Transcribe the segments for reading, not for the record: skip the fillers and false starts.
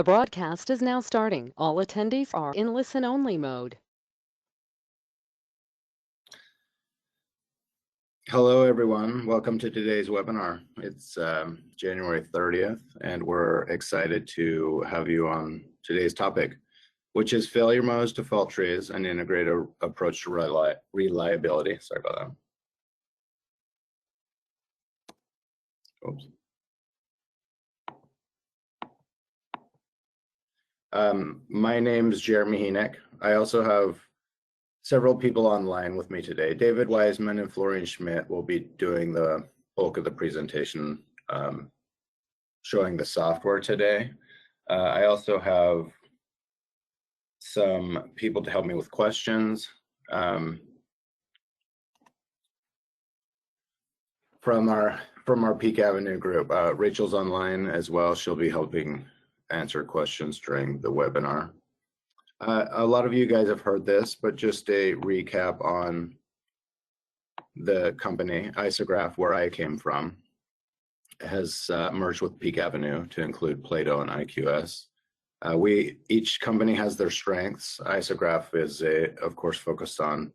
The broadcast is now starting. All attendees are in listen-only mode. Hello, everyone. Welcome to today's webinar. It's January 30th, and we're excited to have you on today's topic, which is failure modes, default trees, and integrated approach to reliability. Sorry about that. Oops. My name's Jeremy Heenek. I also have several people online with me today. David Wiseman and Florian Schmidt will be doing the bulk of the presentation, showing the software today. I also have some people to help me with questions. From our Peak Avenue group. Rachel's online as well. She'll be helping answer questions during the webinar. A lot of you guys have heard this, but just a recap on the company, Isograph, where I came from, has merged with Peak Avenue to include Plato and IQS. Each company has their strengths. Isograph is, of course, focused on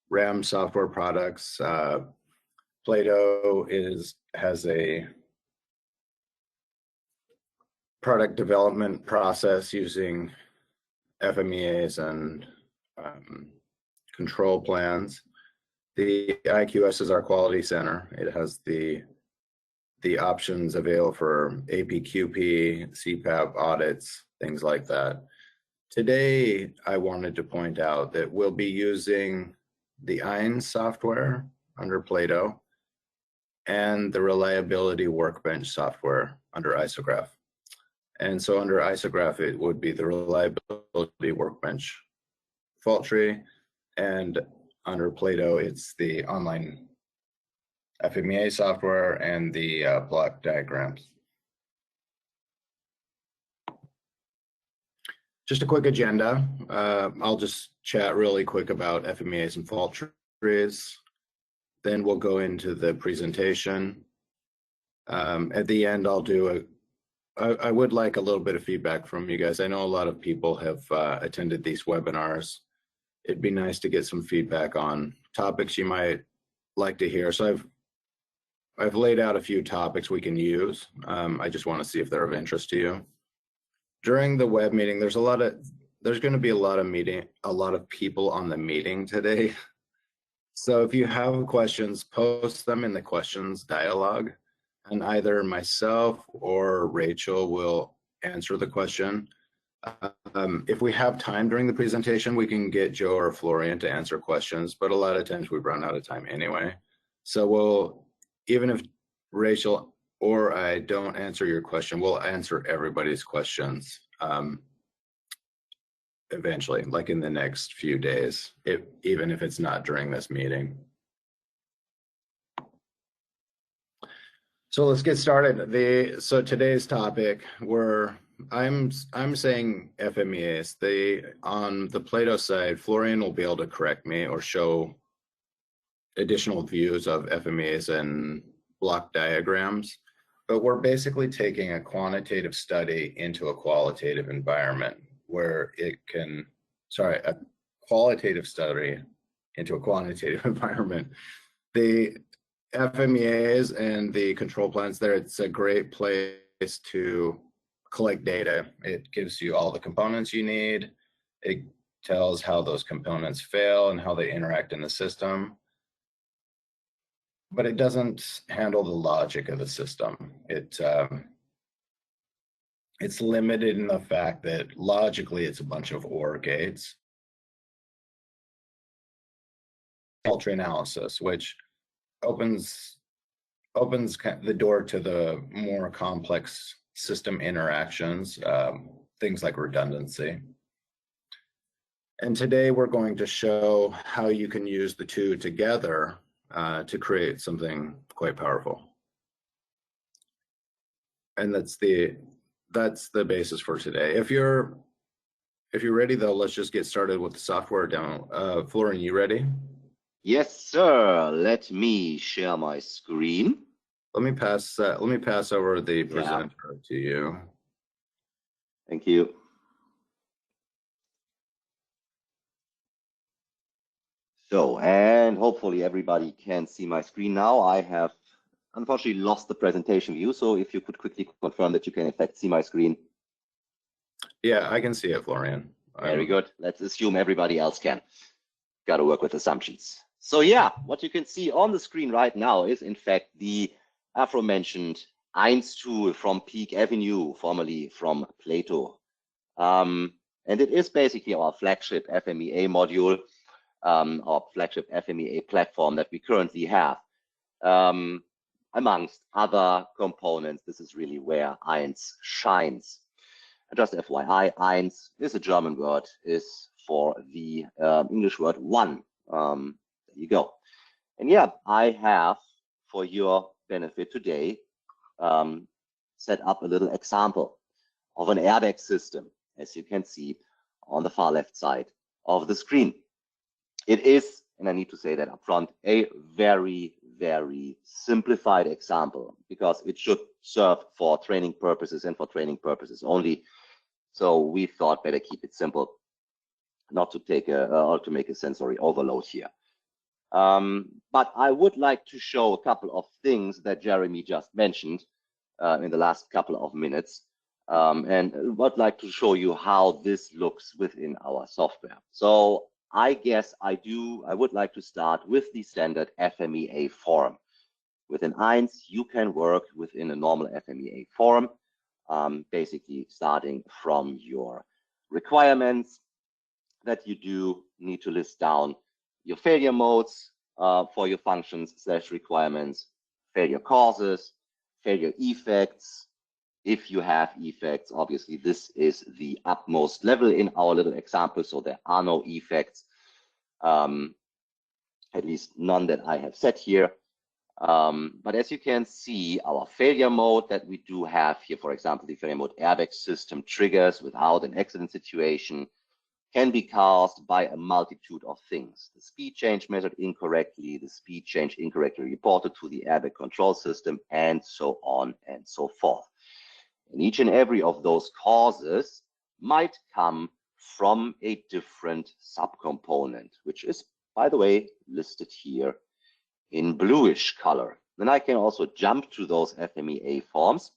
RAM software products. Plato has a product development process using FMEAs and control plans. The IQS is our quality center. It has the options available for APQP, CPAP audits, things like that. Today, I wanted to point out that we'll be using the EINS software under Plato and the reliability workbench software under Isograph. And so under Isograph, it would be the reliability workbench fault tree, and under Plato, it's the online FMEA software and the block diagrams. Just a quick agenda. I'll just chat really quick about FMEAs and fault trees. Then we'll go into the presentation. At the end, I would like a little bit of feedback from you guys. I know a lot of people have attended these webinars. It'd be nice to get some feedback on topics you might like to hear. So I've laid out a few topics we can use. I just want to see if they're of interest to you. During the web meeting, there's going to be a lot of people on the meeting today. So if you have questions, post them in the questions dialogue, and either myself or Rachel will answer the question. If we have time during the presentation, we can get Joe or Florian to answer questions, but a lot of times we run out of time anyway. So even if Rachel or I don't answer your question, we'll answer everybody's questions eventually, like in the next few days, even if it's not during this meeting. So let's get started. So today's topic, I'm saying FMEAs. On the Plato side, Florian will be able to correct me or show additional views of FMEAs and block diagrams. But we're basically taking a quantitative study into a qualitative environment where a qualitative study into a quantitative environment. The FMEAs and the control plans there, it's a great place to collect data. It gives you all the components you need. It tells how those components fail and how they interact in the system. But it doesn't handle the logic of the system. It's limited in the fact that logically it's a bunch of OR gates. Fault tree analysis, which opens the door to the more complex system interactions, things like redundancy. And today we're going to show how you can use the two together to create something quite powerful. And that's the basis for today. If you're ready though, let's just get started with the software demo. Florian, you ready? Yes, sir. Let me share my screen. Let me pass over the presenter to you. Thank you. So, and hopefully everybody can see my screen now. I have unfortunately lost the presentation view. So if you could quickly confirm that you can in fact see my screen. Yeah, I can see it, Florian. Very good. Let's assume everybody else can. Got to work with assumptions. So yeah, what you can see on the screen right now is in fact the aforementioned 1 tool from Peak Avenue, formerly from Plato. And it is basically our flagship FMEA module, our flagship FMEA platform that we currently have. Amongst other components, this is really where 1 shines. Just FYI, 1 is a German word, is for the English word one. There you go. And yeah, I have, for your benefit today, set up a little example of an airbag system, as you can see on the far left side of the screen. It is, and I need to say that up front, a very, very simplified example because it should serve for training purposes and for training purposes only. So we thought better keep it simple, not to take or to make a sensory overload here. But I would like to show a couple of things that Jeremy just mentioned in the last couple of minutes, and would like to show you how this looks within our software. So I guess I would like to start with the standard FMEA form. Within 1, you can work within a normal FMEA form, basically starting from your requirements that you do need to list down your failure modes for your functions / requirements, failure causes, failure effects. If you have effects, obviously this is the utmost level in our little example, so there are no effects, at least none that I have set here. But as you can see, our failure mode that we do have here, for example, the failure mode airbag system triggers without an accident situation, can be caused by a multitude of things. The speed change measured incorrectly, the speed change incorrectly reported to the airbag control system, and so on and so forth. And each and every of those causes might come from a different subcomponent, which is, by the way, listed here in bluish color. Then I can also jump to those FMEA forms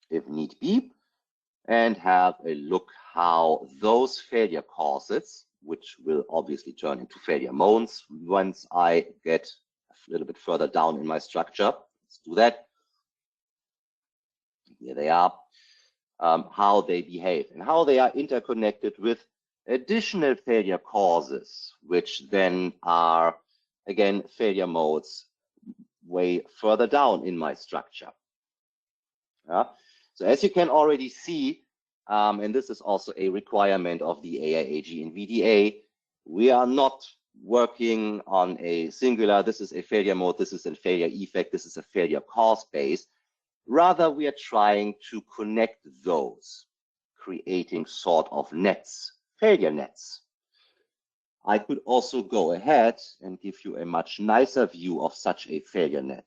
if need be and have a look how those failure causes, which will obviously turn into failure modes once I get a little bit further down in my structure. Let's do that. Here they are, how they behave and how they are interconnected with additional failure causes, which then are, again, failure modes way further down in my structure. So as you can already see, and this is also a requirement of the AIAG and VDA, we are not working on a singular, this is a failure mode, this is a failure effect, this is a failure cause base. Rather, we are trying to connect those, creating sort of nets, failure nets. I could also go ahead and give you a much nicer view of such a failure net,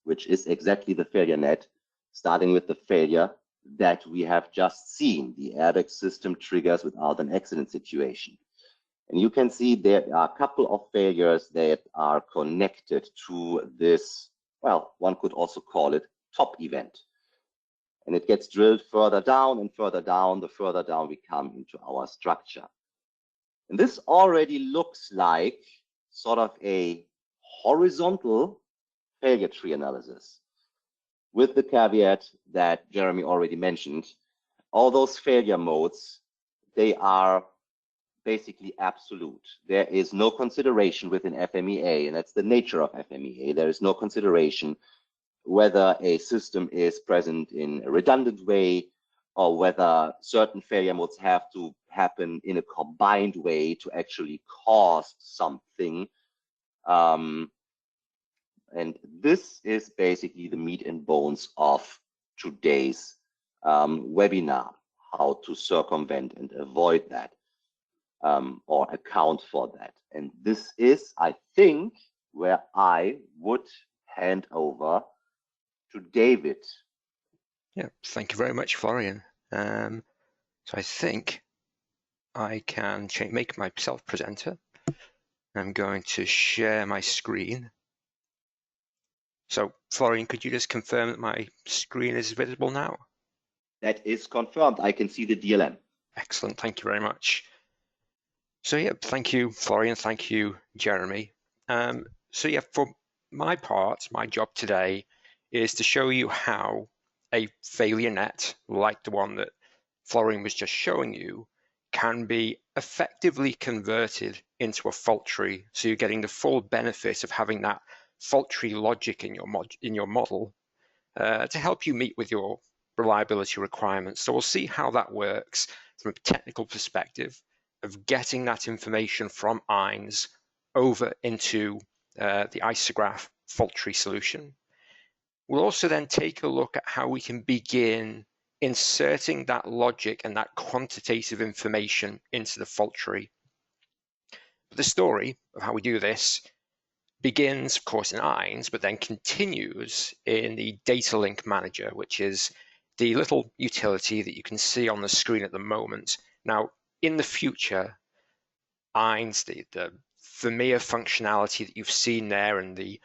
which is exactly the failure net, starting with the failure that we have just seen, the airbag system triggers without an accident situation. And you can see there are a couple of failures that are connected to this, well, one could also call it top event. And it gets drilled further down and further down, the further down we come into our structure. And this already looks like sort of a horizontal failure tree analysis, with the caveat that Jeremy already mentioned. All those failure modes, they are basically absolute. There is no consideration within FMEA, and that's the nature of FMEA. There is no consideration whether a system is present in a redundant way or whether certain failure modes have to happen in a combined way to actually cause something. And this is basically the meat and bones of today's webinar, how to circumvent and avoid that or account for that. And this is, I think, where I would hand over to David. Yeah, thank you very much, Florian. So I think I can make myself presenter. I'm going to share my screen. So Florian, could you just confirm that my screen is visible now? That is confirmed. I can see the DLM. Excellent, thank you very much. So yeah, thank you, Florian, thank you, Jeremy. So yeah, for my part, my job today is to show you how a failure net, like the one that Florian was just showing you, can be effectively converted into a fault tree. So you're getting the full benefit of having that fault tree logic in your model to help you meet with your reliability requirements. So we'll see how that works from a technical perspective of getting that information from INS over into the isograph fault tree solution. We'll also then take a look at how we can begin inserting that logic and that quantitative information into the fault tree. But the story of how we do this begins, of course, in INS, but then continues in the data link manager, which is the little utility that you can see on the screen at the moment. Now, in the future, INS, the FMEA functionality that you've seen there and the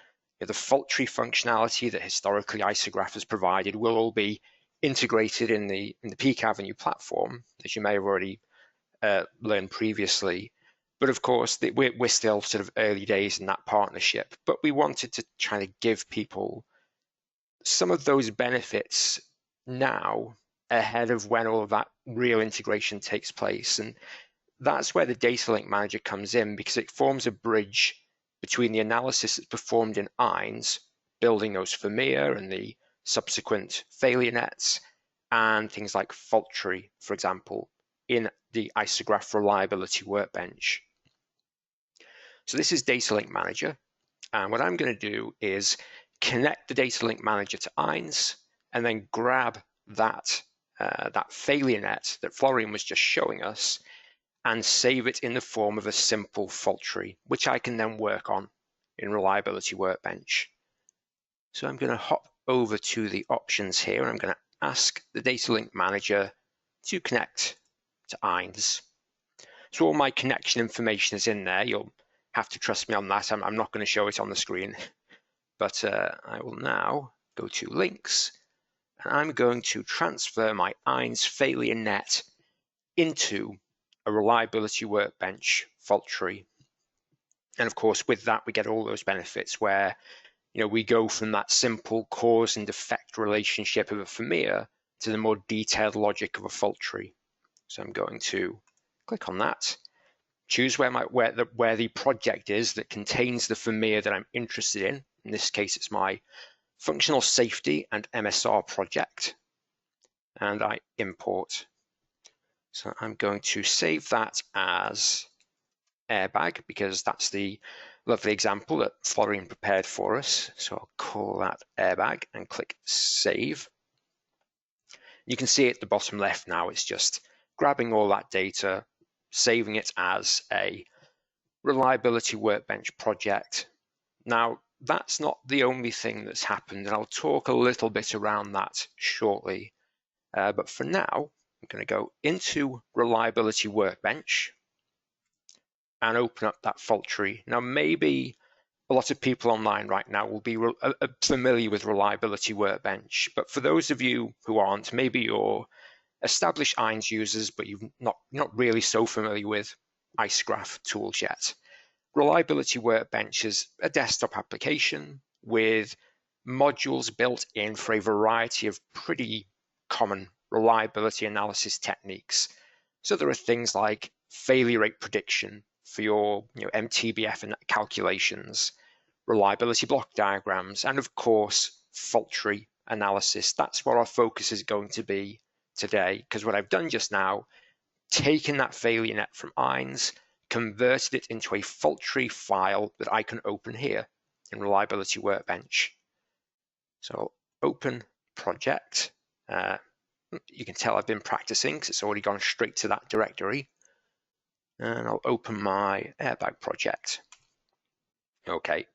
fault tree functionality that historically isograph has provided will all be integrated in the Peak Avenue platform, as you may have already learned previously. But of course, we're still sort of early days in that partnership. But we wanted to try to give people some of those benefits now ahead of when all of that real integration takes place. And that's where the data link manager comes in, because it forms a bridge between the analysis that's performed in INS, building those FMEA and the subsequent failure nets, and things like fault tree, for example, in the isograph reliability workbench. So this is data link manager. And what I'm going to do is connect the data link manager to INS and then grab that, that failure net that Florian was just showing us and save it in the form of a simple fault tree, which I can then work on in Reliability Workbench. So I'm going to hop over to the options here, and I'm going to ask the Data Link Manager to connect to INS. So all my connection information is in there. You'll have to trust me on that. I'm not going to show it on the screen, but I will now go to links, and I'm going to transfer my INS failure net into a reliability workbench fault tree. And of course, with that, we get all those benefits where, we go from that simple cause and effect relationship of a FMEA to the more detailed logic of a fault tree. So I'm going to click on that, choose where the project is that contains the FMEA that I'm interested in. In this case, it's my functional safety and MSR project, and I import. So I'm going to save that as airbag because that's the lovely example that Florian prepared for us. So I'll call that airbag and click save. You can see at the bottom left now, it's just grabbing all that data, saving it as a reliability workbench project. Now, that's not the only thing that's happened, and I'll talk a little bit around that shortly. But for now, I'm going to go into Reliability Workbench and open up that fault tree. Now, maybe a lot of people online right now will be familiar with Reliability Workbench, but for those of you who aren't, maybe you're established INS users, but you're not really so familiar with isograph tools yet. Reliability Workbench is a desktop application with modules built in for a variety of pretty common reliability analysis techniques. So there are things like failure rate prediction for your MTBF and calculations, reliability block diagrams, and of course, fault tree analysis. That's what our focus is going to be today, because what I've done just now, taken that failure net from INS, converted it into a fault tree file that I can open here in Reliability Workbench. So open project. You can tell I've been practicing because it's already gone straight to that directory. And I'll open my airbag project. Okay.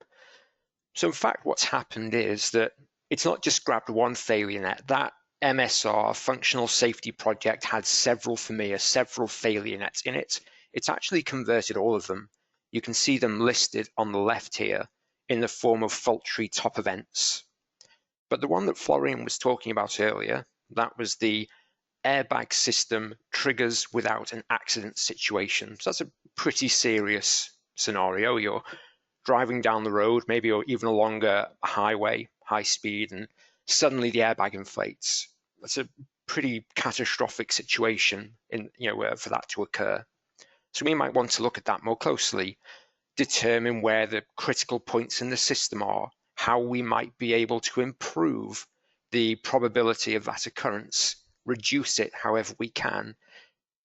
So in fact, what's happened is that it's not just grabbed one failure net. That MSR, functional safety project, had several FMEA, several failure nets in it, it's actually converted all of them. You can see them listed on the left here in the form of fault tree top events. But the one that Florian was talking about earlier, that was the airbag system triggers without an accident situation. So that's a pretty serious scenario. You're driving down the road, maybe or even along a highway, high speed, and suddenly the airbag inflates. That's a pretty catastrophic situation for that to occur. So we might want to look at that more closely, determine where the critical points in the system are, how we might be able to improve the probability of that occurrence, reduce it however we can.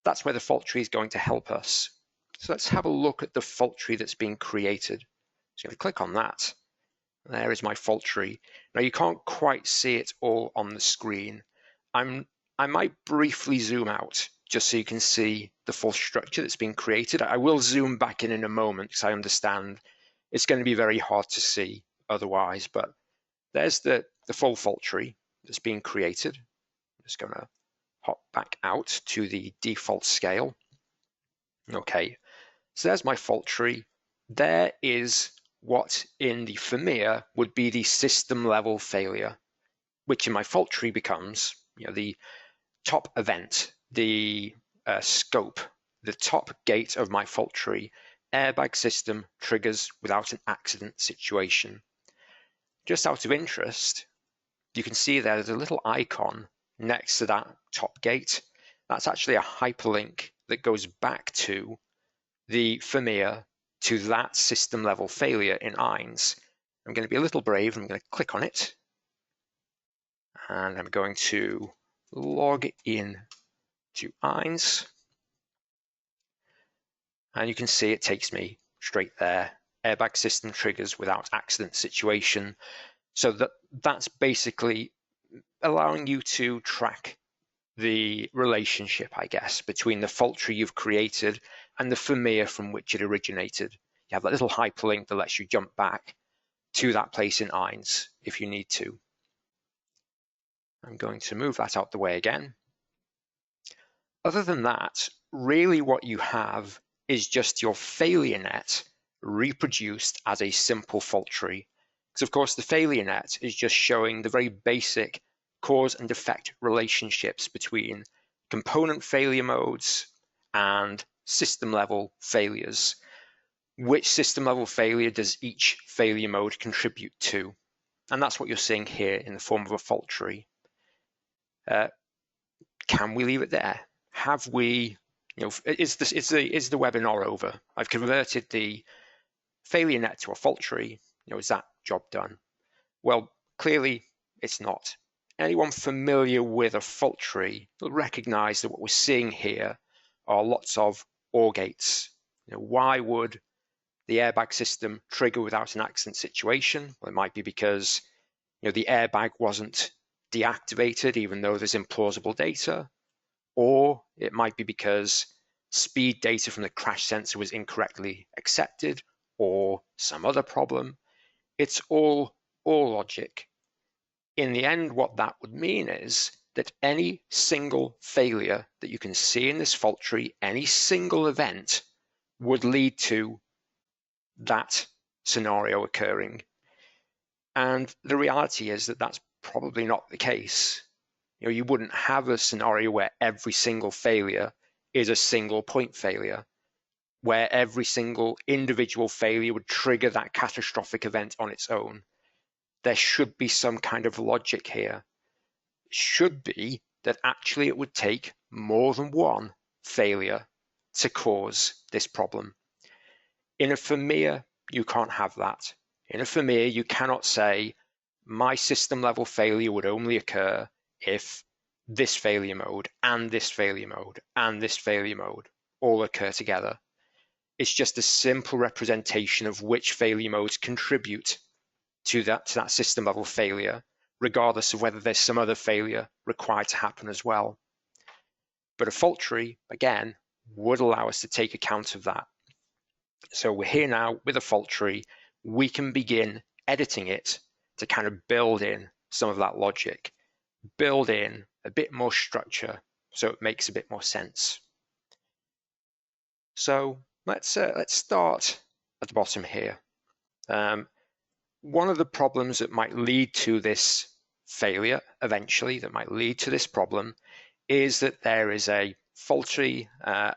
That's where the fault tree is going to help us. So let's have a look at the fault tree that's being created. So I'm going to click on that. There is my fault tree. Now you can't quite see it all on the screen. I might briefly zoom out just so you can see the full structure that's being created. I will zoom back in a moment because I understand it's going to be very hard to see otherwise, but there's the full fault tree that's being created. I'm just going to hop back out to the default scale. Okay, so there's my fault tree. There is what in the FMEA would be the system level failure, which in my fault tree becomes the top event, the scope, the top gate of my fault tree. Airbag system triggers without an accident situation. Just out of interest, you can see there's a little icon next to that top gate. That's actually a hyperlink that goes back to the FMEA, to that system level failure in INS. I'm going to be a little brave. I'm going to click on it. And I'm going to log in to INS. And you can see it takes me straight there. Airbag system triggers without accident situation. So that's basically allowing you to track the relationship, I guess, between the fault tree you've created and the FMEA from which it originated. You have that little hyperlink that lets you jump back to that place in INS if you need to. I'm going to move that out the way again. Other than that, really what you have is just your failure net reproduced as a simple fault tree. Because of course the failure net is just showing the very basic cause and effect relationships between component failure modes and system level failures. Which system level failure does each failure mode contribute to? And that's what you're seeing here in the form of a fault tree. Can we leave it there? Have we, is the webinar over? I've converted the failure net to a fault tree. Is that job done? Well, clearly it's not. Anyone familiar with a fault tree will recognize that what we're seeing here are lots of OR gates. Why would the airbag system trigger without an accident situation? Well, it might be because the airbag wasn't deactivated even though there's implausible data, or it might be because speed data from the crash sensor was incorrectly accepted, or some other problem. It's all logic. In the end, what that would mean is that any single failure that you can see in this fault tree, any single event, would lead to that scenario occurring. And the reality is that that's probably not the case. You wouldn't have a scenario where every single failure is a single point failure, where every single individual failure would trigger that catastrophic event on its own. There should be some kind of logic here. It should be that actually it would take more than one failure to cause this problem. In a FMEA, you can't have that. In a FMEA, you cannot say, my system level failure would only occur if this failure mode and this failure mode and this failure mode all occur together. It's just a simple representation of which failure modes contribute to that system level failure, regardless of whether there's some other failure required to happen as well. But a fault tree, again, would allow us to take account of that. So we're here now with a fault tree. We can begin editing it to kind of build in some of that logic. build in a bit more structure so it makes a bit more sense. So let's start at the bottom here. One of the problems that might lead to this failure eventually, that might lead to this problem, is that there is a faulty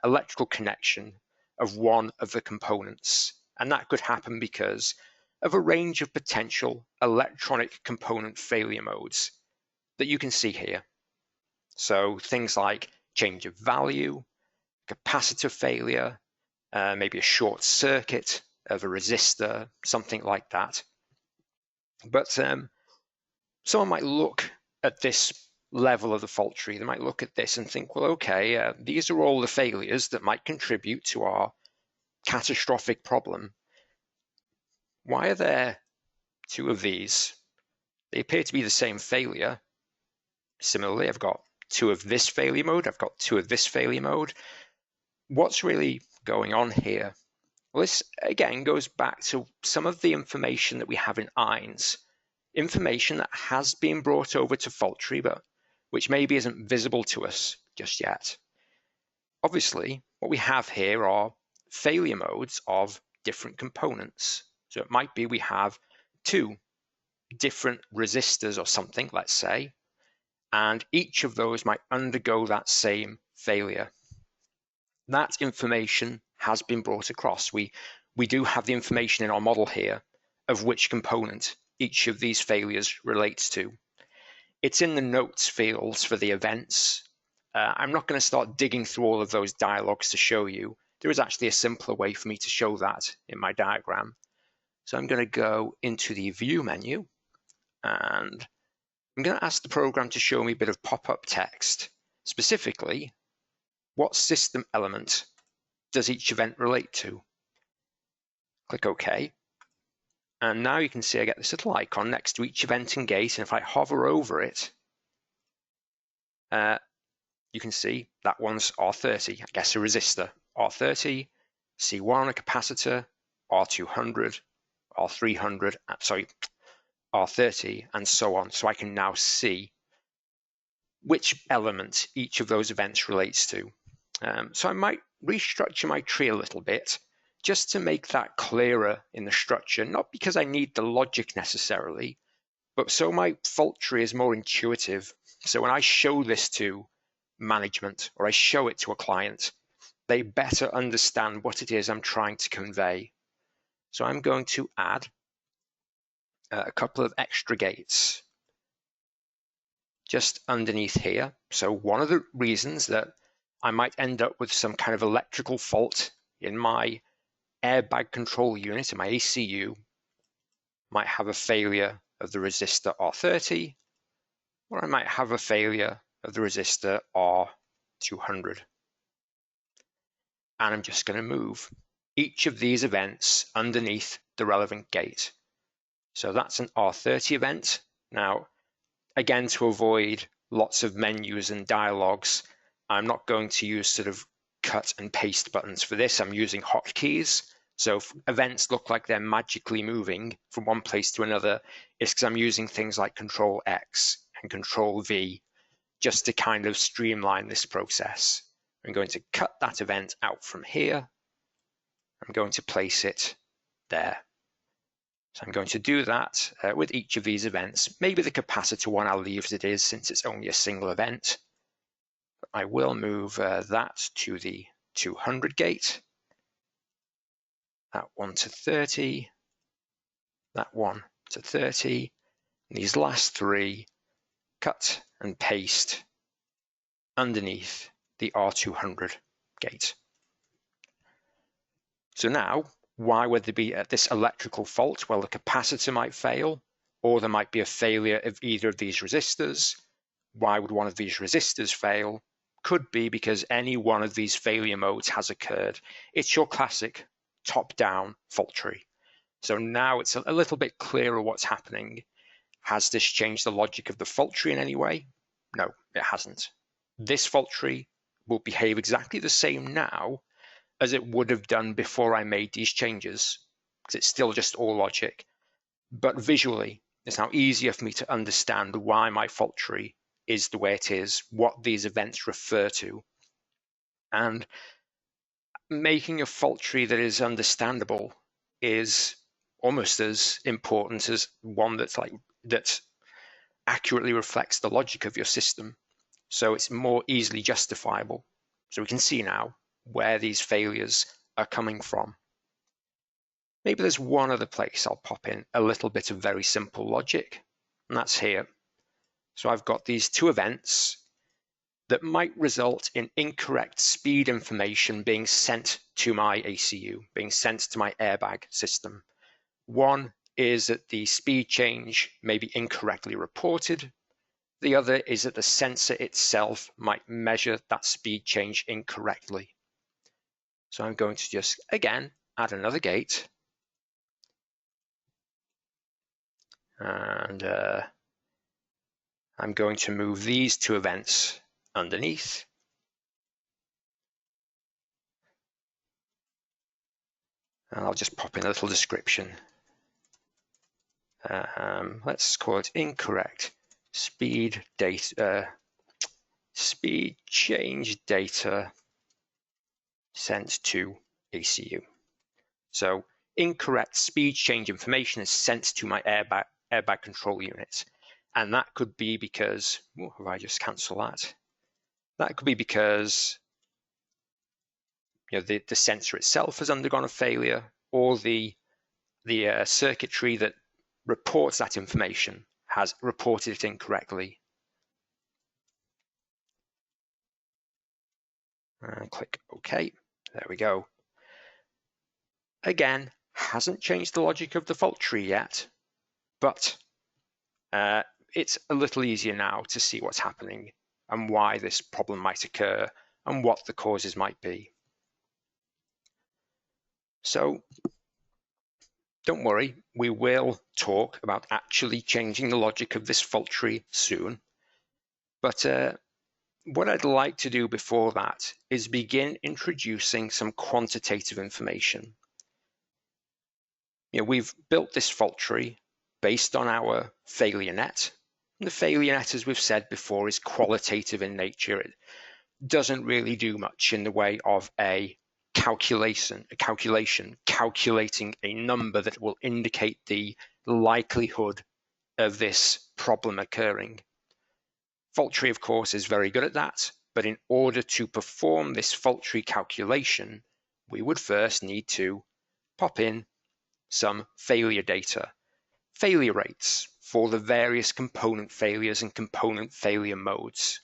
electrical connection of one of the components. And that could happen because of a range of potential electronic component failure modes that you can see here. So things like change of value, capacitor failure, maybe a short circuit of a resistor, something like that. But someone might look at this level of the fault tree. They might look at this and think, well, okay, these are all the failures that might contribute to our catastrophic problem. Why are there two of these? They appear to be the same failure. Similarly, I've got two of this failure mode. I've got two of this failure mode. What's really going on here? Well, this again goes back to some of the information that we have in INS, information that has been brought over to fault tree, but which maybe isn't visible to us just yet. Obviously, what we have here are failure modes of different components. So it might be we have two different resistors or something, let's say, and each of those might undergo that same failure. That information has been brought across. We do have the information in our model here of which component each of these failures relates to. It's in the notes fields for the events. I'm not going to start digging through all of those dialogues to show you. There is actually a simpler way for me to show that in my diagram. So I'm going to go into the View menu, and I'm going to ask the program to show me a bit of pop-up text. Specifically, what system element does each event relate to? Click OK. And now you can see I get this little icon next to each event and gate, and if I hover over it, you can see that one's R30, I guess a resistor. R30, C1 a capacitor, R200, R300, sorry, R30, and so on. So I can now see which element each of those events relates to. So I might restructure my tree a little bit just to make that clearer in the structure, not because I need the logic necessarily, but so my fault tree is more intuitive. So when I show this to management or I show it to a client, they better understand what it is I'm trying to convey. So I'm going to add a couple of extra gates just underneath here. So one of the reasons that I might end up with some kind of electrical fault in my airbag control unit, in my ECU, might have a failure of the resistor R30, or I might have a failure of the resistor R200. And I'm just going to move each of these events underneath the relevant gate. So that's an R30 event. Now, again, to avoid lots of menus and dialogues, I'm not going to use sort of cut and paste buttons for this. I'm using hotkeys. So if events look like they're magically moving from one place to another, it's because I'm using things like Control X and Control V just to kind of streamline this process. I'm going to cut that event out from here. I'm going to place it there. So I'm going to do that with each of these events. Maybe the capacitor one I'll leave as it is since it's only a single event. I will move that to the 200 gate. That one to 30. That one to 30. And these last three, cut and paste underneath the R200 gate. So now, why would there be this electrical fault? Well, the capacitor might fail, or there might be a failure of either of these resistors. Why would one of these resistors fail? Could be because any one of these failure modes has occurred. It's your classic top-down fault tree. So now it's a little bit clearer what's happening. Has this changed the logic of the fault tree in any way? No, it hasn't. This fault tree will behave exactly the same now as it would have done before I made these changes, because it's still just all logic. But visually, it's now easier for me to understand why my fault tree is the way it is, what these events refer to. And making a fault tree that is understandable is almost as important as one that accurately reflects the logic of your system. So it's more easily justifiable. So we can see now where these failures are coming from. Maybe there's one other place I'll pop in a little bit of very simple logic, and that's here. So I've got these two events that might result in incorrect speed information being sent to my ACU, being sent to my airbag system. One is that the speed change may be incorrectly reported. The other is that the sensor itself might measure that speed change incorrectly. So I'm going to just, again, add another gate. And I'm going to move these two events underneath. And I'll just pop in a little description. Let's call it incorrect speed change data sent to ACU. So incorrect speed change information is sent to my airbag control unit. And that could be because, if I just cancel that, that could be because the sensor itself has undergone a failure, or the circuitry that reports that information has reported it incorrectly. Click OK. There we go. Again, hasn't changed the logic of the fault tree yet, but it's a little easier now to see what's happening and why this problem might occur and what the causes might be. So don't worry, we will talk about actually changing the logic of this fault tree soon. But what I'd like to do before that is begin introducing some quantitative information. We've built this fault tree based on our failure net. And the failure net, as we've said before, is qualitative in nature. It doesn't really do much in the way of a calculation, calculating a number that will indicate the likelihood of this problem occurring. Fault tree, of course, is very good at that, but in order to perform this fault tree calculation, we would first need to pop in some failure data, failure rates for the various component failures and component failure modes.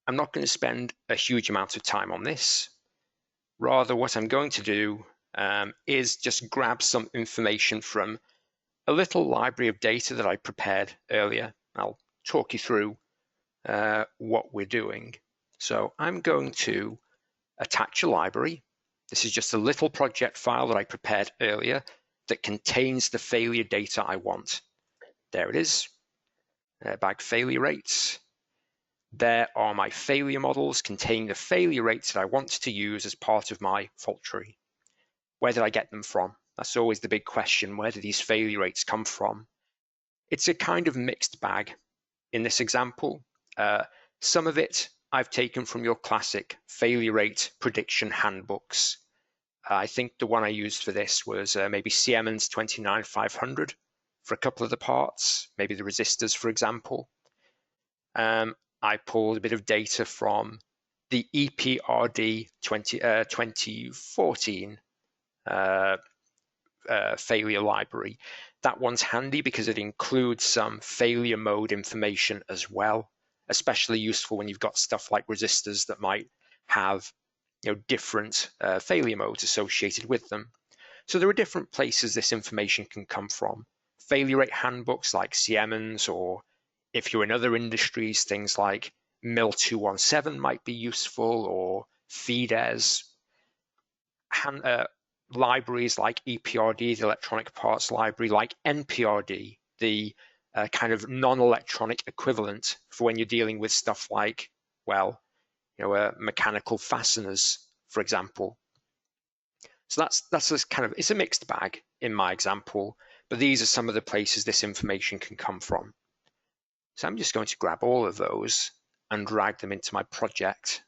I'm not going to spend a huge amount of time on this. Rather, what I'm going to do is just grab some information from a little library of data that I prepared earlier. I'll talk you through what we're doing. So I'm going to attach a library. This is just a little project file that I prepared earlier that contains the failure data I want. There it is, airbag failure rates. There are my failure models containing the failure rates that I want to use as part of my fault tree. Where did I get them from? That's always the big question. Where do these failure rates come from? It's a kind of mixed bag. In this example, some of it I've taken from your classic failure rate prediction handbooks. I think the one I used for this was maybe Siemens 29500 for a couple of the parts, maybe the resistors, for example. I pulled a bit of data from the EPRD 2014 failure library. That one's handy because it includes some failure mode information as well, especially useful when you've got stuff like resistors that might have different failure modes associated with them. So there are different places this information can come from. Failure rate handbooks like Siemens, or if you're in other industries, things like MIL 217 might be useful, or FIDES. Libraries like EPRD, the electronic parts library, like NPRD, the kind of non-electronic equivalent for when you're dealing with stuff like, mechanical fasteners, for example. So that's a kind of, it's a mixed bag in my example, but these are some of the places this information can come from. So I'm just going to grab all of those and drag them into my project.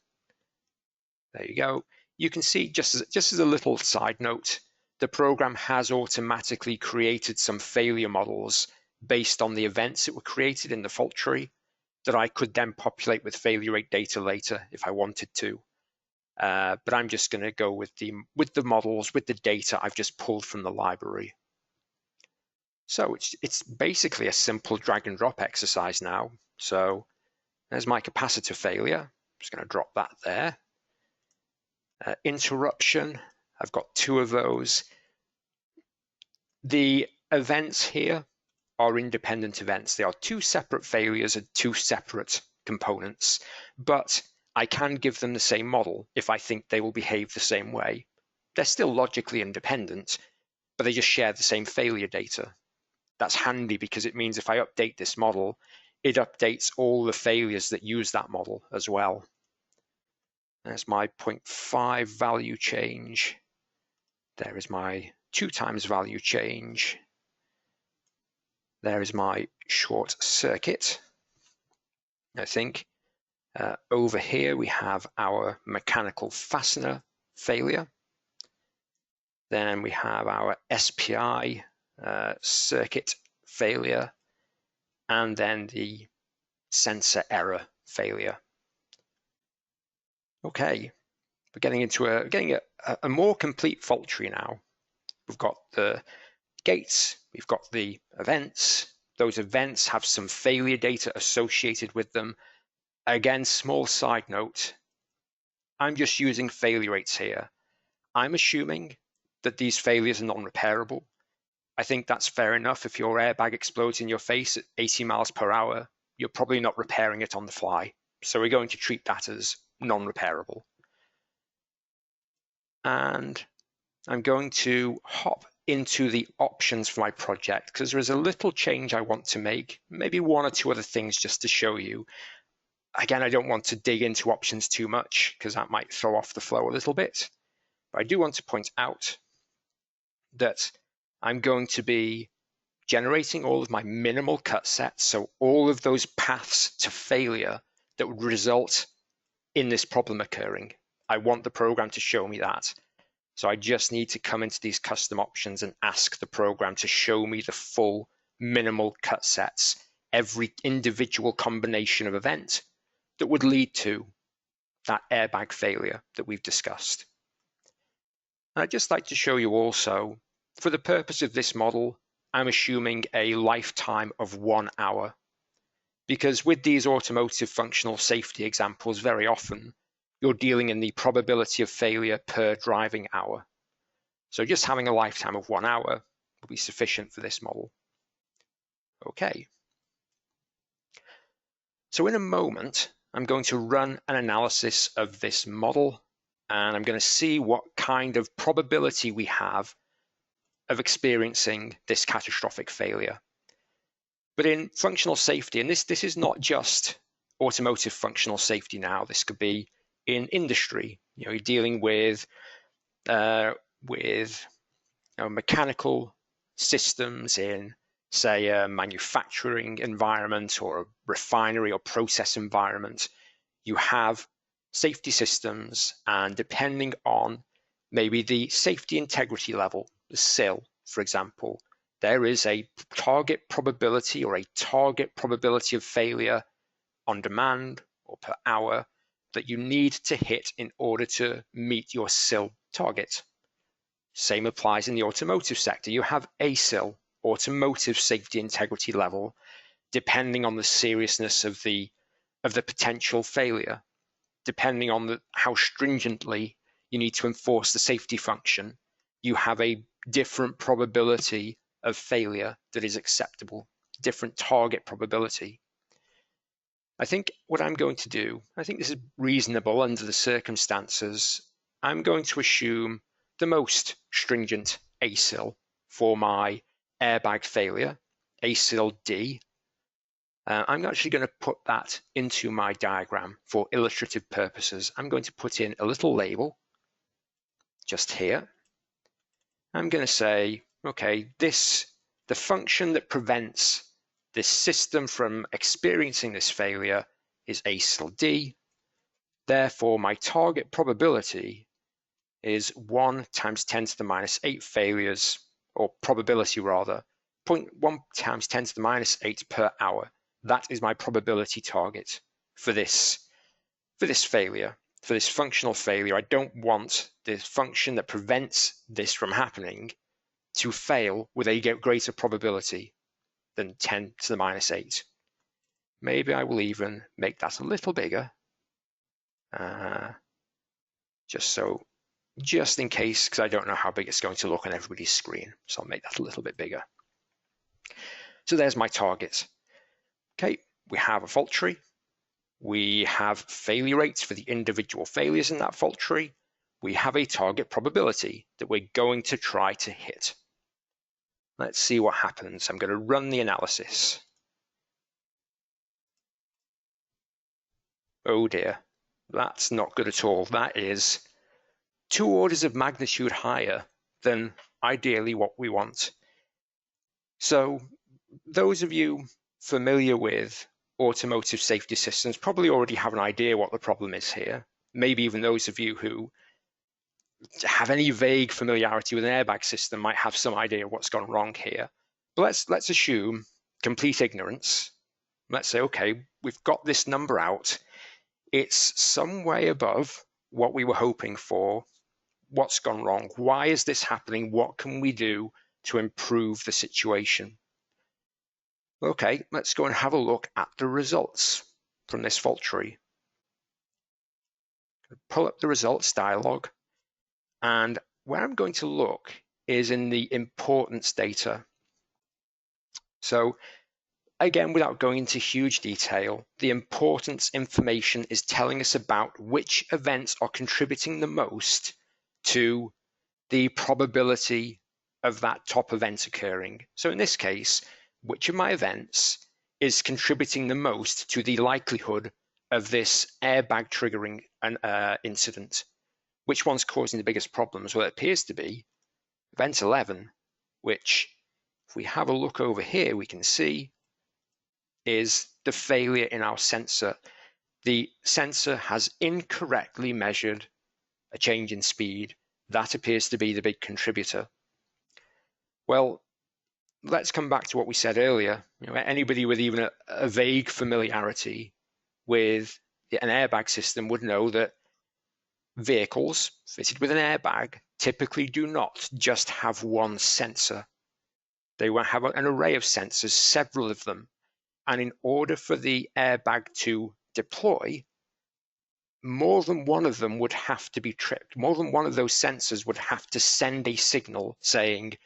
There you go. You can see, just as a little side note, the program has automatically created some failure models based on the events that were created in the fault tree that I could then populate with failure rate data later if I wanted to. But I'm just going to go with the models, with the data I've just pulled from the library. So it's basically a simple drag and drop exercise now. So there's my capacitor failure. I'm just going to drop that there. Interruption, I've got 2 of those. The events here are independent events. They are 2 separate failures and 2 separate components, but I can give them the same model if I think they will behave the same way. They're still logically independent, but they just share the same failure data. That's handy because it means if I update this model, it updates all the failures that use that model as well. There's my 0.5 value change. There is my 2 times value change. There is my short circuit. I think over here we have our mechanical fastener failure. Then we have our SPI circuit failure, and then the sensor error failure. Okay, we're getting into a more complete fault tree now. We've got the gates, we've got the events. Those events have some failure data associated with them. Again, small side note, I'm just using failure rates here. I'm assuming that these failures are non-repairable. I think that's fair enough. If your airbag explodes in your face at 80 miles per hour, you're probably not repairing it on the fly. So we're going to treat that as non-repairable. And I'm going to hop into the options for my project because there is a little change I want to make, maybe 1 or 2 other things just to show you. Again, I don't want to dig into options too much because that might throw off the flow a little bit. But I do want to point out that I'm going to be generating all of my minimal cut sets, so all of those paths to failure that would result in this problem occurring. I want the program to show me that. So I just need to come into these custom options and ask the program to show me the full minimal cut sets, every individual combination of event that would lead to that airbag failure that we've discussed. And I'd just like to show you also, for the purpose of this model, I'm assuming a lifetime of 1 hour. Because with these automotive functional safety examples, very often, you're dealing in the probability of failure per driving hour. So just having a lifetime of 1 hour will be sufficient for this model. Okay. So in a moment, I'm going to run an analysis of this model, and I'm going to see what kind of probability we have of experiencing this catastrophic failure. But in functional safety, and this is not just automotive functional safety now, this could be in industry. You're dealing with mechanical systems in, say, a manufacturing environment or a refinery or process environment. You have safety systems, and depending on maybe the safety integrity level, the SIL, for example, there is a target probability or a target probability of failure on demand or per hour that you need to hit in order to meet your SIL target. Same applies in the automotive sector. You have ASIL, automotive safety integrity level, depending on the seriousness of the potential failure, depending on how stringently you need to enforce the safety function. You have a different probability of failure that is acceptable, different target probability. I think what I'm going to do, I think this is reasonable under the circumstances. I'm going to assume the most stringent ASIL for my airbag failure, ASIL D. I'm actually going to put that into my diagram for illustrative purposes. I'm going to put in a little label just here. I'm going to say, okay, the function that prevents this system from experiencing this failure is A/D. Therefore, my target probability is 1 times 10 to the minus 8 failures, or probability rather, 0.1 times 10 to the minus 8 per hour. That is my probability target for this failure, for this functional failure. I don't want the function that prevents this from happening to fail with a greater probability than 10 to the minus 8. Maybe I will even make that a little bigger, just in case, because I don't know how big it's going to look on everybody's screen. So I'll make that a little bit bigger. So there's my target. Okay, we have a fault tree. We have failure rates for the individual failures in that fault tree. We have a target probability that we're going to try to hit. Let's see what happens. I'm going to run the analysis. Oh dear, that's not good at all. That is 2 orders of magnitude higher than ideally what we want. So those of you familiar with automotive safety systems probably already have an idea what the problem is here. Maybe even those of you who have any vague familiarity with an airbag system might have some idea of what's gone wrong here. But let's assume complete ignorance. Let's say, okay, we've got this number out. It's some way above what we were hoping for. What's gone wrong? Why is this happening? What can we do to improve the situation? Okay, let's go and have a look at the results from this fault tree. Pull up the results dialog, and where I'm going to look is in the importance data. So again, without going into huge detail, the importance information is telling us about which events are contributing the most to the probability of that top event occurring. So in this case, which of my events is contributing the most to the likelihood of this airbag triggering an incident? Which one's causing the biggest problems? Well, it appears to be event 11, which if we have a look over here, we can see is the failure in our sensor. The sensor has incorrectly measured a change in speed. That appears to be the big contributor. Well, let's come back to what we said earlier. Anybody with even a vague familiarity with an airbag system would know that vehicles fitted with an airbag typically do not just have one sensor. They will have an array of sensors, several of them. And in order for the airbag to deploy, more than one of them would have to be tripped. More than one of those sensors would have to send a signal saying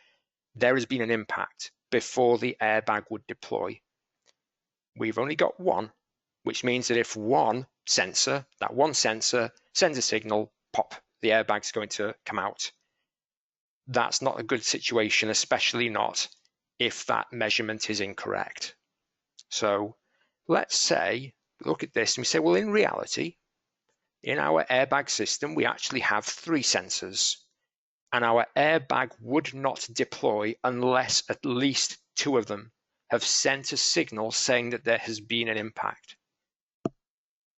there has been an impact before the airbag would deploy. We've only got one, which means that if one sensor sends a signal, pop, the airbag's going to come out. That's not a good situation, especially not if that measurement is incorrect. So let's say, look at this and we say, well, in reality, in our airbag system, we actually have 3 sensors, and our airbag would not deploy unless at least 2 of them have sent a signal saying that there has been an impact.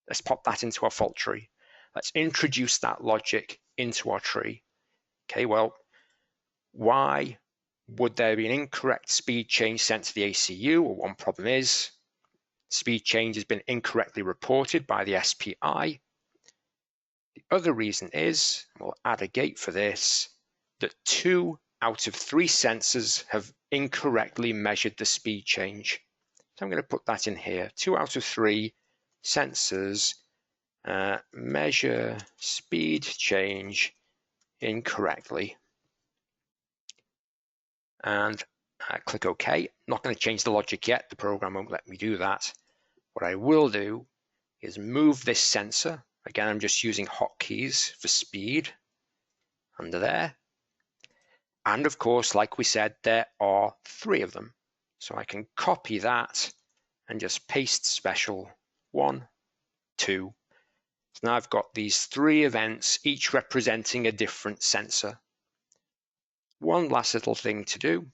Let's pop that into our fault tree. Let's introduce that logic into our tree. Okay, well, why would there be an incorrect speed change sent to the ACU? Well, one problem is speed change has been incorrectly reported by the SPI. The other reason is, we'll add a gate for this, that 2 out of 3 sensors have incorrectly measured the speed change. So I'm going to put that in here. 2 out of 3 sensors measure speed change incorrectly. And click OK. Not going to change the logic yet. The program won't let me do that. What I will do is move this sensor. Again, I'm just using hotkeys for speed under there. And of course, like we said, there are 3 of them. So I can copy that and just paste special 1, 2. So now I've got these 3 events, each representing a different sensor. One last little thing to do,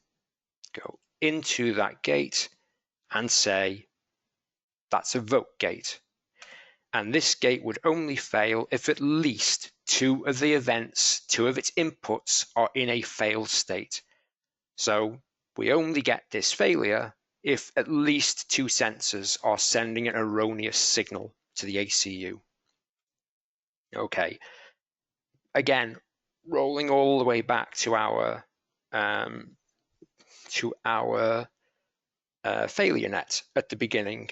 go into that gate and say that's a vote gate. And this gate would only fail if at least two of its inputs are in a failed state. So we only get this failure if at least two sensors are sending an erroneous signal to the ACU. Okay, again, rolling all the way back to our failure net at the beginning,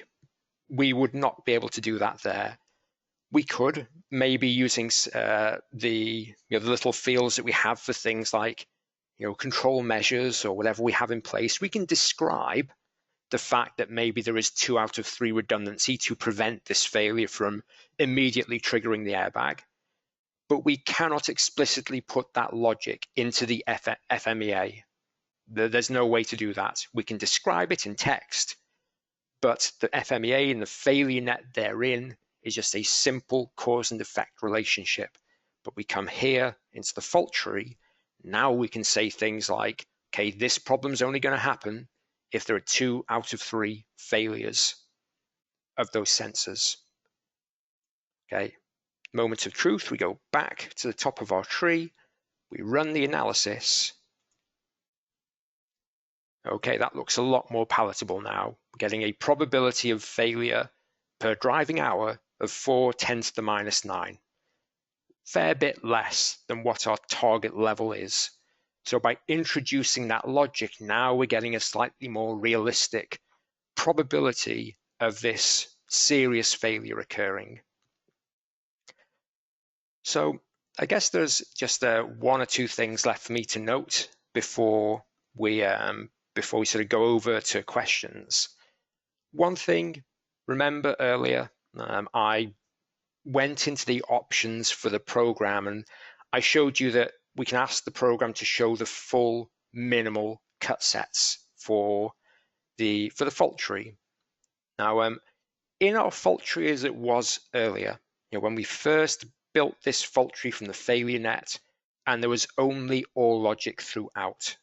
we would not be able to do that there. We could, maybe using the little fields that we have for things like control measures or whatever we have in place, we can describe the fact that maybe there is 2 out of 3 redundancy to prevent this failure from immediately triggering the airbag. But we cannot explicitly put that logic into the FMEA. There's no way to do that. We can describe it in text, but the FMEA and the failure net therein is just a simple cause and effect relationship. But we come here into the fault tree. Now we can say things like, okay, this problem's only going to happen if there are 2 out of 3 failures of those sensors. Okay, moment of truth, we go back to the top of our tree, we run the analysis. Okay, that looks a lot more palatable now. We're getting a probability of failure per driving hour of 4 × 10⁻⁹. Fair bit less than what our target level is. So by introducing that logic, now we're getting a slightly more realistic probability of this serious failure occurring. So I guess there's just 1 or 2 things left for me to note before we sort of go over to questions. One thing, remember earlier, I went into the options for the program and I showed you that we can ask the program to show the full minimal cut sets for the fault tree. Now, in our fault tree as it was earlier, when we first built this fault tree from the failure net and there was only OR logic throughout,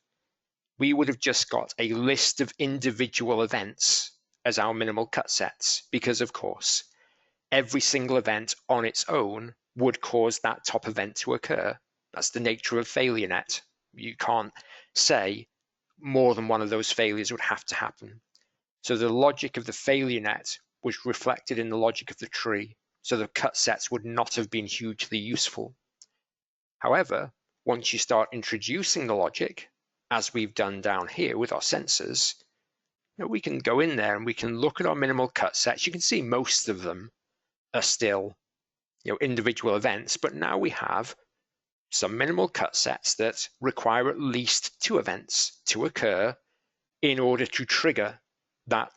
we would have just got a list of individual events as our minimal cut sets, because of course, every single event on its own would cause that top event to occur. That's the nature of failure net. You can't say more than one of those failures would have to happen. So the logic of the failure net was reflected in the logic of the tree, so the cut sets would not have been hugely useful. However, once you start introducing the logic, as we've done down here with our sensors, we can go in there and we can look at our minimal cut sets. You can see most of them are still individual events, but now we have some minimal cut sets that require at least 2 events to occur in order to trigger that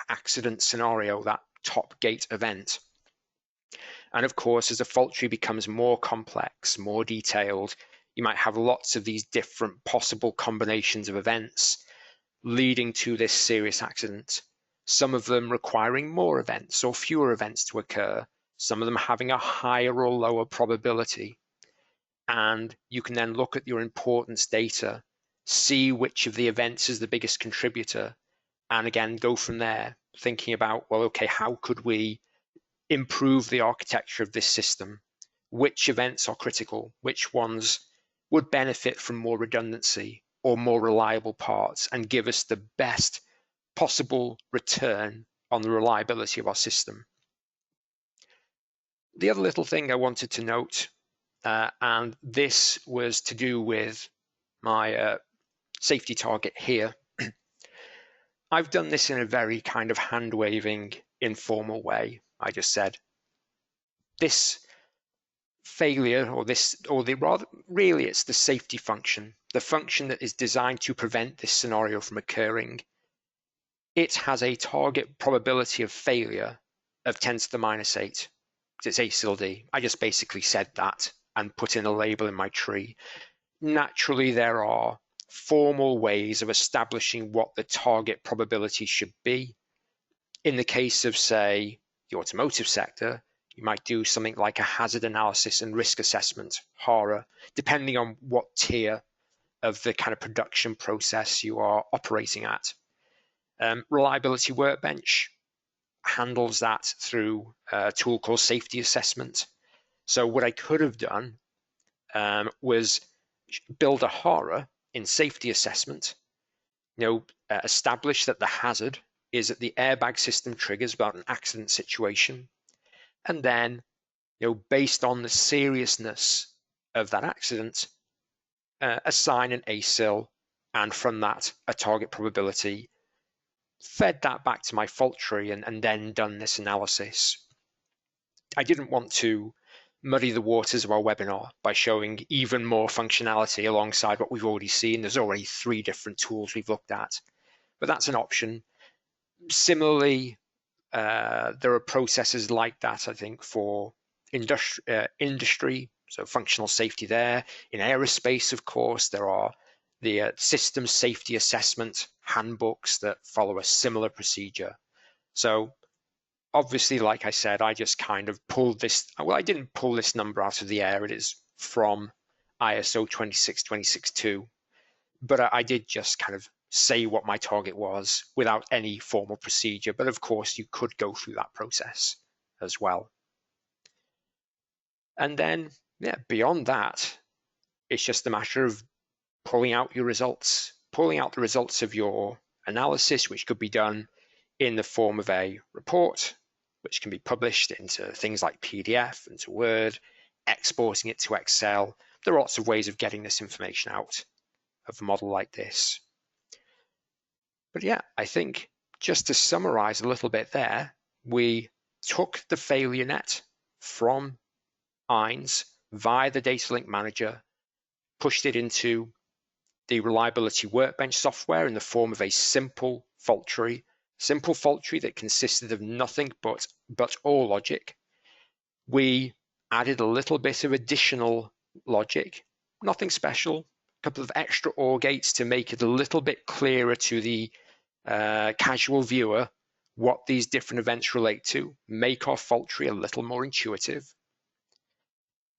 accident scenario, that top gate event. And of course, as the fault tree becomes more complex, more detailed, you might have lots of these different possible combinations of events leading to this serious accident. Some of them requiring more events or fewer events to occur, some of them having a higher or lower probability. And you can then look at your importance data, see which of the events is the biggest contributor, and again, go from there, thinking about, well, okay, how could we improve the architecture of this system? Which events are critical? Which ones would benefit from more redundancy or more reliable parts and give us the best possible return on the reliability of our system? The other little thing I wanted to note, and this was to do with my safety target here. I've done this in a very kind of hand-waving, informal way. I just said, this failure, really it's the safety function, the function that is designed to prevent this scenario from occurring. It has a target probability of failure of 10⁻⁸. It's A-D. I just basically said that and put in a label in my tree. Naturally, there are formal ways of establishing what the target probability should be. In the case of, say, the automotive sector, you might do something like a hazard analysis and risk assessment, HARA, depending on what tier of the kind of production process you are operating at. Reliability Workbench handles that through a tool called safety assessment. So what I could have done was build a HARA in safety assessment, establish that the hazard is that the airbag system triggers about an accident situation, and then, based on the seriousness of that accident, assign an ASIL, and from that, a target probability, fed that back to my fault tree, and then done this analysis. I didn't want to muddy the waters of our webinar by showing even more functionality alongside what we've already seen. There's already 3 different tools we've looked at, but that's an option. Similarly, there are processes like that, I think, for industry, so functional safety there. In aerospace, of course, there are the system safety assessment handbooks that follow a similar procedure. So obviously, like I said, I just kind of pulled this. Well, I didn't pull this number out of the air. It is from ISO 26262, but I did just kind of say what my target was without any formal procedure. But of course, you could go through that process as well. And then, beyond that, it's just a matter of pulling out your results, pulling out the results of your analysis, which could be done in the form of a report, which can be published into things like PDF, into Word, exporting it to Excel. There are lots of ways of getting this information out of a model like this. But I think just to summarize a little bit there, we took the failure net from INS via the data link manager, pushed it into the reliability workbench software in the form of a simple fault tree that consisted of nothing but or logic. We added a little bit of additional logic, nothing special, a couple of extra OR gates to make it a little bit clearer to the casual viewer what these different events relate to, make our fault tree a little more intuitive.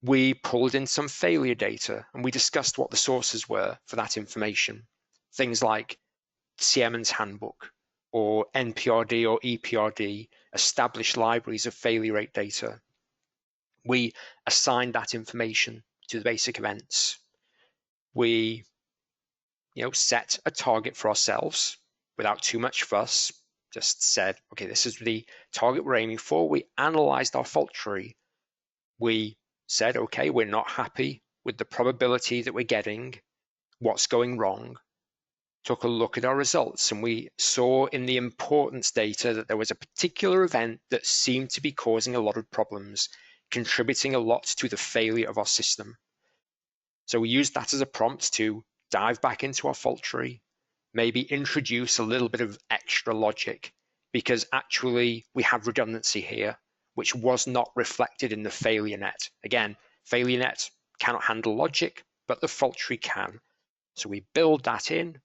We pulled in some failure data, and we discussed what the sources were for that information. Things like Siemens Handbook, or NPRD or EPRD, established libraries of failure rate data. We assigned that information to the basic events. We set a target for ourselves without too much fuss, just said, okay, this is the target we're aiming for. We analyzed our fault tree. We said, okay, we're not happy with the probability that we're getting, what's going wrong. Took a look at our results, and we saw in the importance data that there was a particular event that seemed to be causing a lot of problems, contributing a lot to the failure of our system. So we used that as a prompt to dive back into our fault tree, maybe introduce a little bit of extra logic, because actually we have redundancy here, which was not reflected in the failure net. Again, failure net cannot handle logic, but the fault tree can. So we build that in,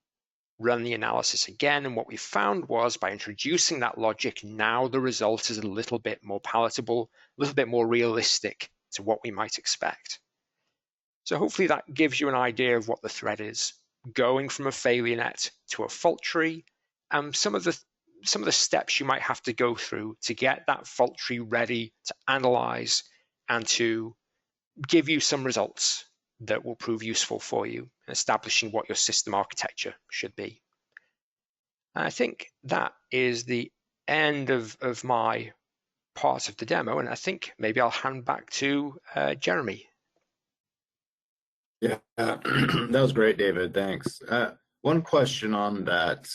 run the analysis again, and what we found was by introducing that logic, now the result is a little bit more palatable, a little bit more realistic to what we might expect. So hopefully that gives you an idea of what the threat is, going from a failure net to a fault tree, and some of the steps you might have to go through to get that fault tree ready to analyze and to give you some results that will prove useful for you in establishing what your system architecture should be. And I think that is the end of my part of the demo, and I think maybe I'll hand back to Jeremy. Yeah, that was great, David. Thanks. One question on that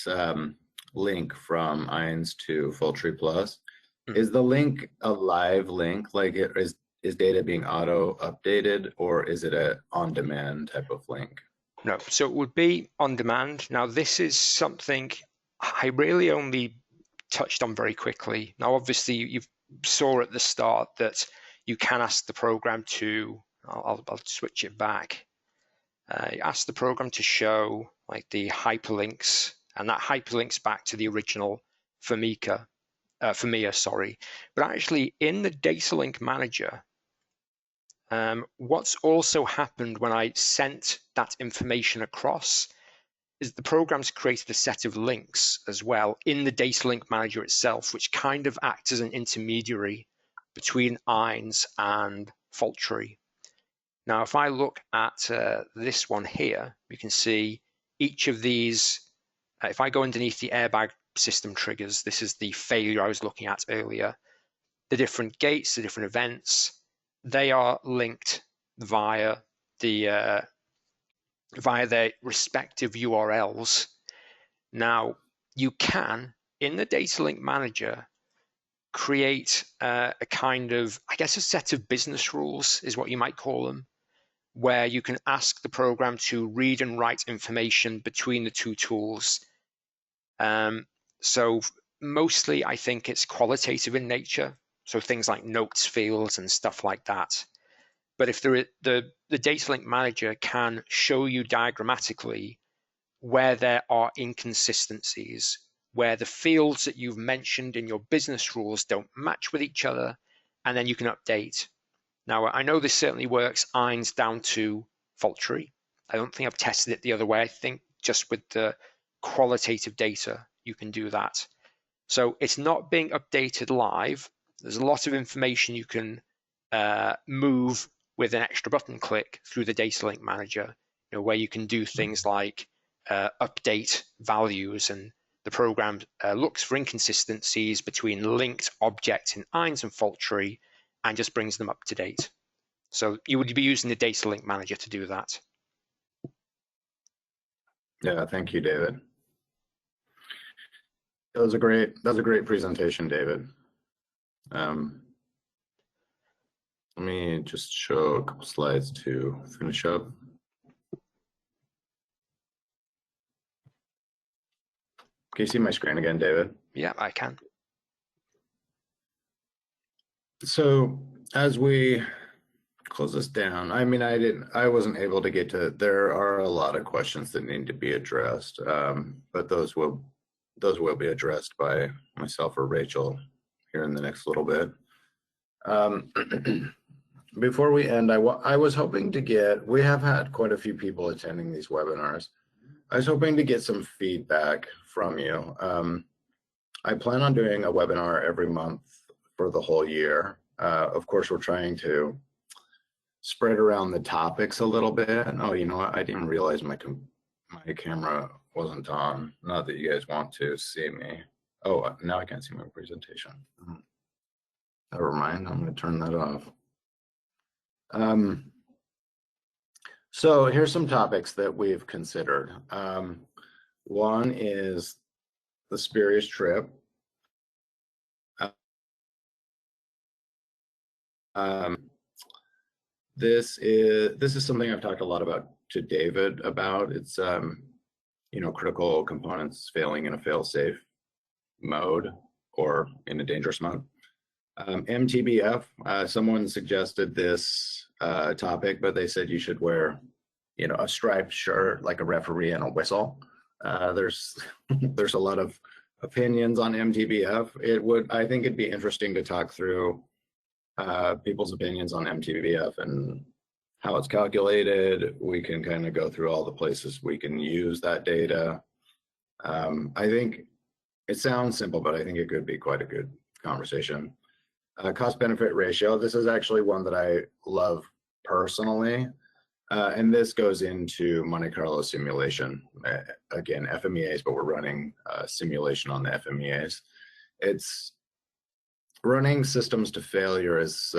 link from INS to Fault Tree Plus. Is the link a live link? Like, is data being auto updated, or is it a on-demand type of link? No, so it would be on demand. Now, this is something I really only touched on very quickly. Now, obviously, you saw at the start that you can ask the program to, I'll switch it back. You ask the program to show like the hyperlinks, and that hyperlinks back to the original FMEA, sorry. But actually, in the data link manager, what's also happened when I sent that information across is the program's created a set of links as well in the data link manager itself, which kind of acts as an intermediary between INS and fault tree. Now, if I look at this one here, you can see each of these. If I go underneath the airbag system triggers, this is the failure I was looking at earlier. The different gates, the different events, they are linked via their respective URLs. Now, you can, in the data link manager, create a kind of, I guess, a set of business rules is what you might call them, where you can ask the program to read and write information between the two tools. So mostly I think it's qualitative in nature, so things like notes fields and stuff like that. But if the data link manager can show you diagrammatically where there are inconsistencies, where the fields that you've mentioned in your business rules don't match with each other, and then you can update. Now, I know this certainly works INS down to fault tree. I don't think I've tested it the other way. I think just with the qualitative data, you can do that. So it's not being updated live. There's a lot of information you can move with an extra button click through the data link manager, where you can do things like update values, and the program looks for inconsistencies between linked objects in INS and fault tree and just brings them up to date. So you would be using the data link manager to do that. Yeah, thank you, David. That was a great presentation, David. Let me just show a couple slides to finish up. Can you see my screen again, David? Yeah, I can. So as we close this down, I mean, I wasn't able to get to, there are a lot of questions that need to be addressed, but those will be addressed by myself or Rachel here in the next little bit. Before we end, I was hoping to get, we have had quite a few people attending these webinars. I was hoping to get some feedback from you. I plan on doing a webinar every month for the whole year. Of course, we're trying to spread around the topics a little bit. Oh, you know what? I didn't realize my camera wasn't on. Not that you guys want to see me. Oh, now I can't see my presentation. Never mind. I'm going to turn that off. So here's some topics that we've considered. One is the spurious trip. This is something I've talked a lot about to David about. It's critical components failing in a fail-safe mode or in a dangerous mode. MTBF, someone suggested this topic, but they said you should wear, a striped shirt like a referee and a whistle. There's a lot of opinions on MTBF. I think it'd be interesting to talk through people's opinions on MTBF and how it's calculated. We can kind of go through all the places we can use that data. I think it sounds simple, but I think it could be quite a good conversation. Cost-benefit ratio. This is actually one that I love personally. And this goes into Monte Carlo simulation. Again, FMEAs, but we're running simulation on the FMEAs. It's running systems to failure is,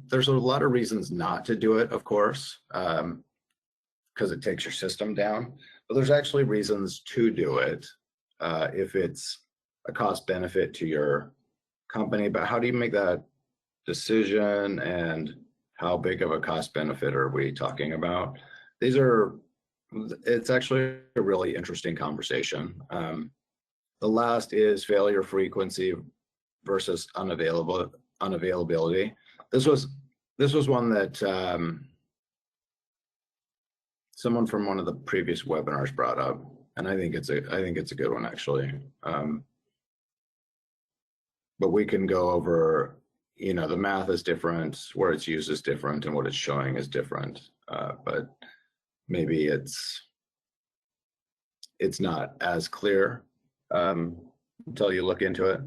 there's a lot of reasons not to do it, of course, because it takes your system down. But there's actually reasons to do it if it's a cost benefit to your company. But how do you make that decision, and how big of a cost benefit are we talking about? It's actually a really interesting conversation. The last is failure frequency versus unavailability. This was one that someone from one of the previous webinars brought up, and I think it's a good one actually. But we can go over, the math is different, where it's used is different, and what it's showing is different. But maybe it's it's not as clear until you look into it.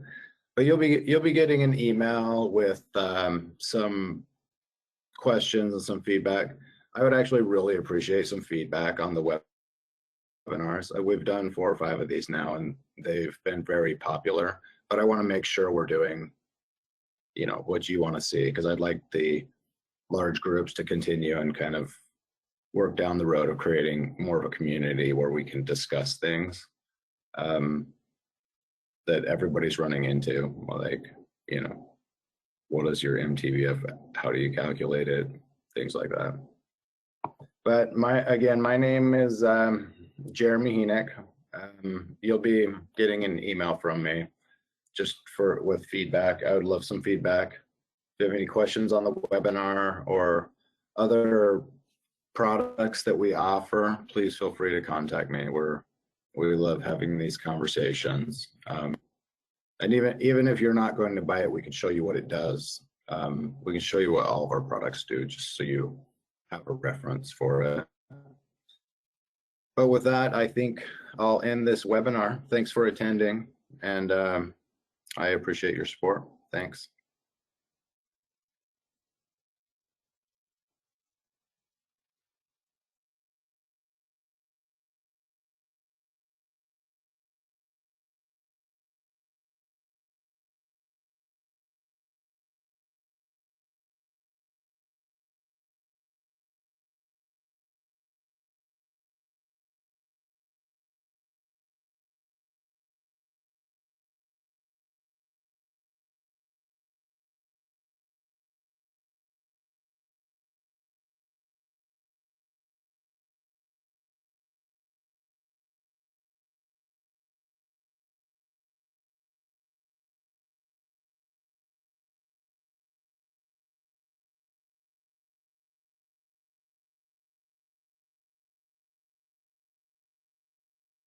But you'll be getting an email with some questions and some feedback. I would actually really appreciate some feedback on the webinars. We've done 4 or 5 of these now, and they've been very popular. But I want to make sure we're doing, you know, what you want to see, because I'd like the large groups to continue and kind of work down the road of creating more of a community where we can discuss things that everybody's running into, like, you know, what is your MTBF? How do you calculate it? Things like that. But my name is Jeremy Henick. You'll be getting an email from me just with feedback. I would love some feedback. If you have any questions on the webinar or other products that we offer, please feel free to contact me. We love having these conversations. And even if you're not going to buy it, we can show you what it does. We can show you what all of our products do, just so you have a reference for it. But with that, I think I'll end this webinar. Thanks for attending, and I appreciate your support. Thanks.